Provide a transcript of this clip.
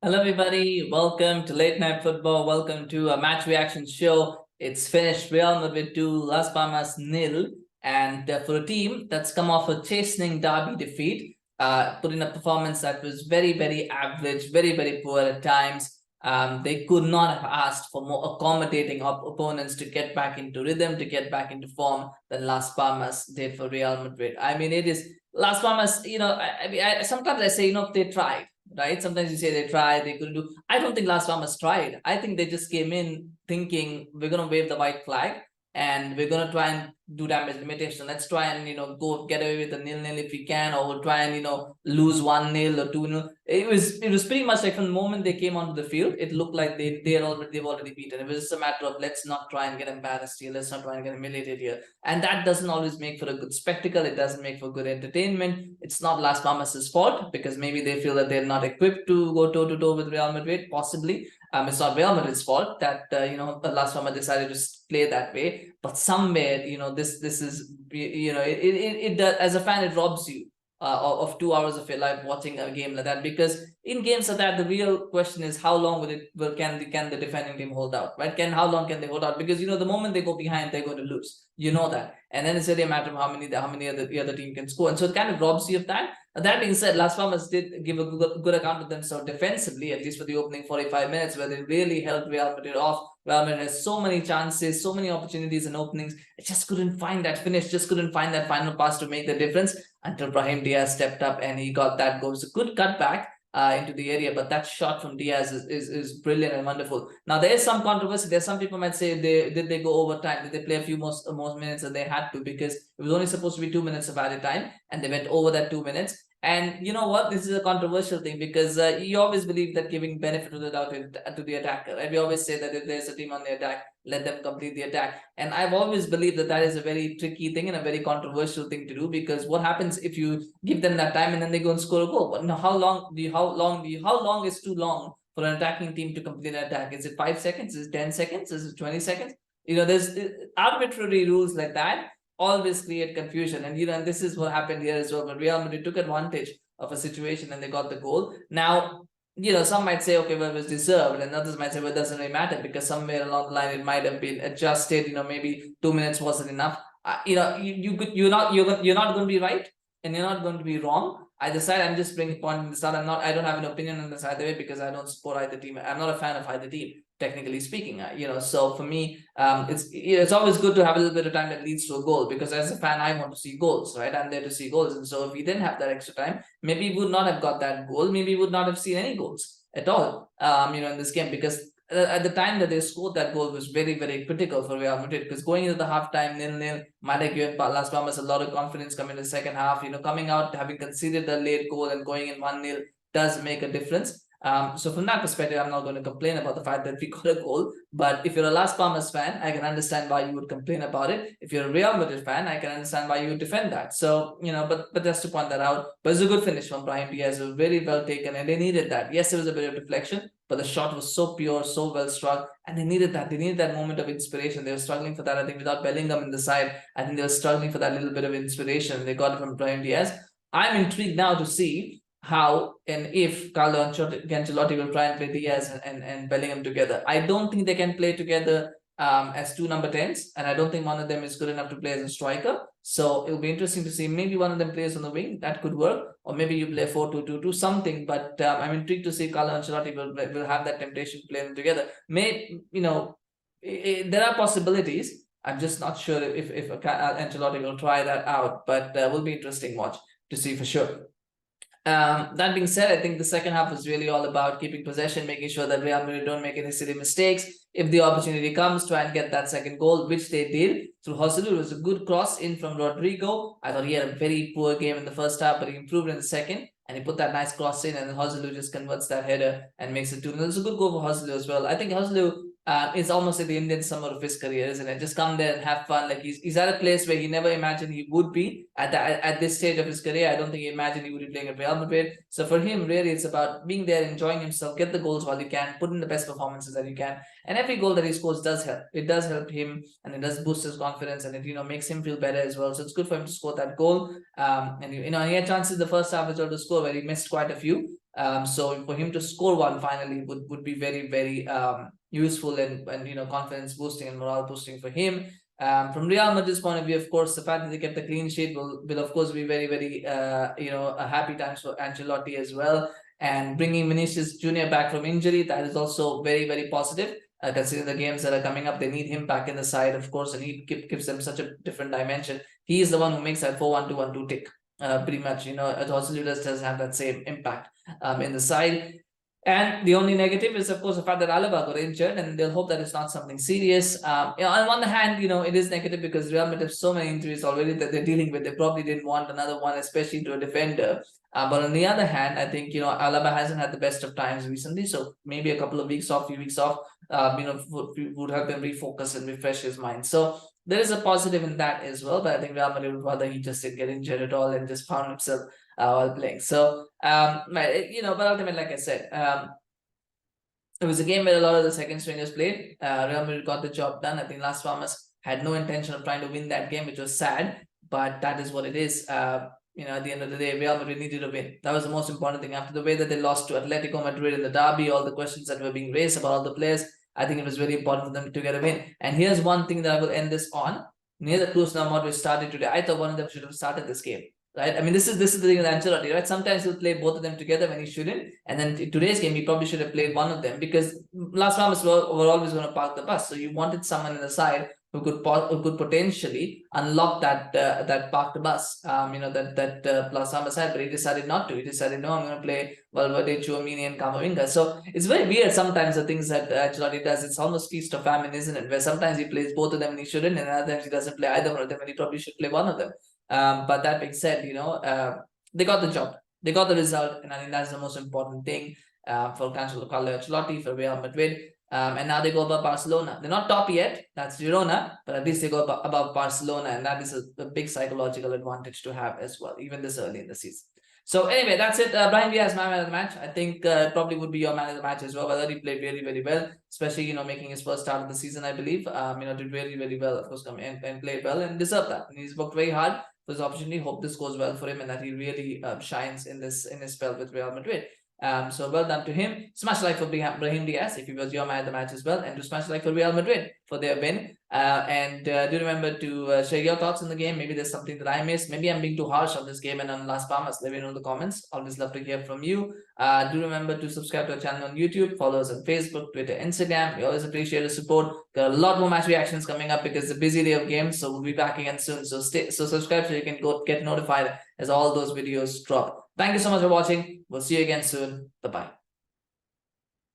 Hello, everybody. Welcome to Late Night Football. Welcome to a match reaction show. It's finished Real Madrid 2, Las Palmas nil. And for a team that's come off a chastening derby defeat, put in a performance that was very, very average, very, very poor at times. They could not have asked for more accommodating opponents to get back into rhythm, to get back into form than Las Palmas did for Real Madrid. I mean, it is Las Palmas, sometimes I say, they tried, right? Sometimes you say they tried, they couldn't do. I don't think Las Palmas tried. I think they just came in thinking we're going to wave the white flag and we're going to try and do damage limitation. Let's try and, go get away with a 0-0 if we can, or we'll try and, lose 1-0 or 2-0. It was pretty much like from the moment they came onto the field, it looked like they've already beaten. It was just a matter of let's not try and get embarrassed here. Let's not try and get humiliated here. And that doesn't always make for a good spectacle. It doesn't make for good entertainment. It's not Las Palmas' fault because maybe they feel that they're not equipped to go toe-to-toe with Real Madrid, possibly. It's not Real Madrid's fault that Las Palmas decided to play that way, but somewhere this is it as a fan it robs you of 2 hours of your life watching a game like that, because in games like that the real question is how long can the defending team hold out, right? How long can they hold out? Because the moment they go behind they're going to lose, that, and then it's really a matter of how many the other team can score, and so it kind of robs you of that. That being said, Las Palmas did give a good account of themselves defensively, at least for the opening 45 minutes, where they really held Real Madrid off. Real Madrid has so many chances, so many opportunities and openings. It just couldn't find that finish, just couldn't find that final pass to make the difference until Brahim Diaz stepped up and he got that goal. It's a good cutback into the area, but that shot from Diaz is brilliant and wonderful. Now there is some controversy. There's some people might say did they go overtime? Did they play a few more minutes than they had to, because it was only supposed to be 2 minutes of added time and they went over that 2 minutes. And you know what? This is a controversial thing because you always believe that giving benefit of the doubt to the attacker. Right? We always say that if there's a team on the attack, let them complete the attack. And I've always believed that is a very tricky thing and a very controversial thing to do, because what happens if you give them that time and then they go and score a goal? But now, how long is too long for an attacking team to complete an attack? Is it 5 seconds? Is it 10 seconds? Is it 20 seconds? There's arbitrary rules like that always create confusion. And and this is what happened here as well. But Real Madrid took advantage of a situation and they got the goal. Now, some might say, okay, well, it was deserved, and others might say, well, it doesn't really matter because somewhere along the line it might have been adjusted. Maybe 2 minutes wasn't enough. You're not going to be right and you're not going to be wrong either side. I'm just bringing a point in the start. I don't have an opinion on this either way because I don't support either team. I'm not a fan of either team, technically speaking. So for me, it's always good to have a little bit of time that leads to a goal, because as a fan I want to see goals, right? I'm there to see goals, and so if we didn't have that extra time, maybe we would not have got that goal. Maybe we would not have seen any goals at all in this game, because at the time that they scored that goal was very, very critical for Real Madrid, because going into the halftime 0-0 might have given Las Palmas a lot of confidence coming in the second half. Coming out having conceded the late goal and going in 1-0 does make a difference. So from that perspective, I'm not going to complain about the fact that we got a goal. But if you're a Las Palmas fan, I can understand why you would complain about it. If you're a Real Madrid fan, I can understand why you would defend that. So, but just to point that out. But it's a good finish from Brahim Diaz. It was very well taken and they needed that. Yes, it was a bit of deflection, but the shot was so pure, so well struck, and they needed that. They needed that moment of inspiration. They were struggling for that. I think without Bellingham in the side, I think they were struggling for that little bit of inspiration. They got it from Brahim Diaz. I'm intrigued now to see how and if Carlo Ancelotti will try and play Diaz and Bellingham together. I don't think they can play together as two number 10s, and I don't think one of them is good enough to play as a striker. So it'll be interesting to see. Maybe one of them plays on the wing, that could work, or maybe you play 4-2-2-2, something. But I'm intrigued to see Carlo Ancelotti will have that temptation to play them together. There are possibilities. I'm just not sure if Ancelotti will try that out, but will be interesting watch to see for sure. That being said, I think the second half was really all about keeping possession, making sure that Real Madrid don't make any silly mistakes. If the opportunity comes, try and get that second goal, which they did through Joselu. It was a good cross in from Rodrygo. I thought he had a very poor game in the first half, but he improved in the second, and he put that nice cross in, and then Joselu just converts that header and makes it 2-0. It's a good goal for Joselu as well. I think Joselu is almost like the Indian summer of his career, isn't it? Just come there and have fun. Like he's at a place where he never imagined he would be at this stage of his career. I don't think he imagined he would be playing at Real Madrid. So for him, really, it's about being there, enjoying himself, get the goals while you can, put in the best performances that you can. And every goal that he scores does help. It does help him, and it does boost his confidence, and it makes him feel better as well. So it's good for him to score that goal. And he had chances the first half as well to score, where he missed quite a few. So for him to score one finally would be very, very useful and confidence boosting and morale boosting for him. From Real Madrid's point of view, of course, the fact that they kept the clean sheet will of course be very, very a happy times for Ancelotti as well. And bringing Vinicius Junior back from injury, that is also very, very positive. Considering the games that are coming up, they need him back in the side, of course, and he gives them such a different dimension. He is the one who makes that 4-1-2-1-2 tick. Pretty much, Joselu does have that same impact in the side. And the only negative is, of course, the fact that Alaba got injured, and they'll hope that it's not something serious. On one hand, it is negative because Real Madrid have so many injuries already that they're dealing with. They probably didn't want another one, especially to a defender. But on the other hand, I think, Alaba hasn't had the best of times recently. So maybe a couple of weeks off, few weeks off, would help him refocus and refresh his mind. So there is a positive in that as well. But I think Real Madrid would rather he just didn't get injured at all and just found himself while playing. So, but ultimately, like I said, it was a game where a lot of the second stringers played. Real Madrid got the job done. I think Las Palmas had no intention of trying to win that game, which was sad, but that is what it is. At the end of the day, Real Madrid needed a win. That was the most important thing. After the way that they lost to Atletico Madrid in the derby, all the questions that were being raised about all the players, I think it was very important for them to get a win. And here's one thing that I will end this on. Near the Cruz Modric started today. I thought one of them should have started this game. Right? I mean, this is the thing with Ancelotti, right? Sometimes he'll play both of them together when he shouldn't. And then in today's game, he probably should have played one of them because Las Palmas were always going to park the bus. So you wanted someone in the side who could potentially unlock that park the bus, that Las Palmas had, but he decided not to. He decided, no, I'm going to play Valverde, Tchouameni, and Camavinga. So it's very weird sometimes the things that Ancelotti does. It's almost feast of famine, isn't it? Where sometimes he plays both of them and he shouldn't, and other times he doesn't play either one of them and he probably should play one of them. But that being said, they got the job. They got the result, and I think that's the most important thing for Carlo Ancelotti, for Real Madrid. And now they go above Barcelona. They're not top yet. That's Girona, but at least they go above Barcelona, and that is a big psychological advantage to have as well, even this early in the season. So anyway, that's it. Brahim Diaz, my man of the match. I think probably would be your man of the match as well. Whether he played really, really well, especially making his first start of the season, I believe. Did really, really well. Of course, come in and played well and deserved that. And he's worked very hard for his opportunity. Hope this goes well for him and that he really shines in his spell with Real Madrid. So well done to him. Smash like for Brahim Diaz if he was your man of the match as well, and to smash like for Real Madrid for their win. And do remember to share your thoughts on the game. Maybe there's something that I missed. Maybe I'm being too harsh on this game and on Las Palmas. Let me know in the comments. Always love to hear from you. Do remember to subscribe to our channel on YouTube. Follow us on Facebook, Twitter, Instagram. We always appreciate the support. Got a lot more match reactions coming up because it's a busy day of games. So we'll be back again soon. So subscribe so you can get notified as all those videos drop. Thank you so much for watching. We'll see you again soon. Bye-bye.